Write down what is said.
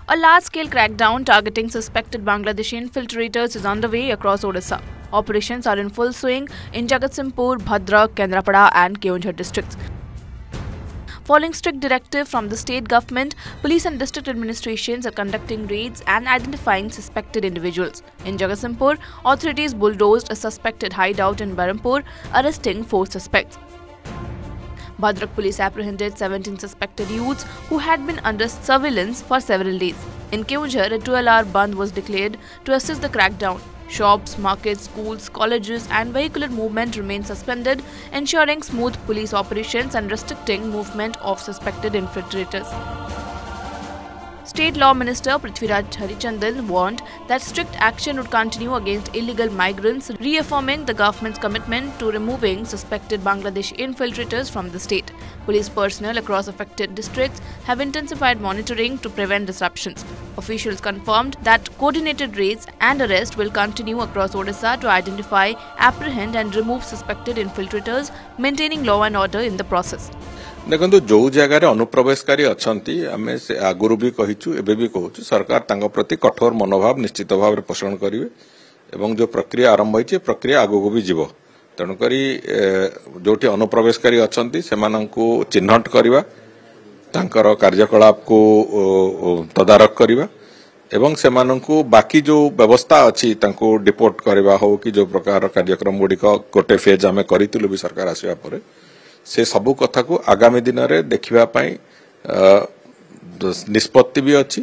A large-scale crackdown targeting suspected Bangladeshi infiltrators is underway across Odisha. Operations are in full swing in Jagatsinghpur, Bhadrak, Kendrapada and Keonjhar districts. Following strict directive from the state government, police and district administrations are conducting raids and identifying suspected individuals. In Jagatsinghpur, authorities bulldozed a suspected hideout in Barampur, arresting 4 suspects. Bhadrak police apprehended 17 suspected youths who had been under surveillance for several days. In Keonjhar, a 12-hour Bandh was declared to assist the crackdown. Shops, markets, schools, colleges and vehicular movement remain suspended, ensuring smooth police operations and restricting movement of suspected infiltrators. State Law Minister Prithviraj Harichandan warned that strict action would continue against illegal migrants, reaffirming the government's commitment to removing suspected Bangladeshi infiltrators from the state. Police personnel across affected districts have intensified monitoring to prevent disruptions. Officials confirmed that coordinated raids and arrests will continue across Odisha to identify, apprehend and remove suspected infiltrators, maintaining law and order in the process. देखो जो जगार अनुप्रवेशकारी अच्छा आम से आगुरी भी कहीचु एबे भी कहूँ सरकार तांको प्रति कठोर मनोभाव निश्चित भाव में पोषण करेंगे एवं जो प्रक्रिया आरंभ होती प्रक्रिया आगू भी जीव तेणुक जो अनुप्रवेशकारी अच्छा से चिन्हट करवा तांकर कार्यकलाप को तदारख करवा एवं से बाकी जो व्यवस्था अच्छी डिपोर्ट करवा हो कि जो प्रकार कार्यक्रम गुड़िक गोटे फेज आम करूँ भी सरकार आसवा पर से सबू कथा को आगामी दिन में देखा निष्पत्ति भी अच्छी।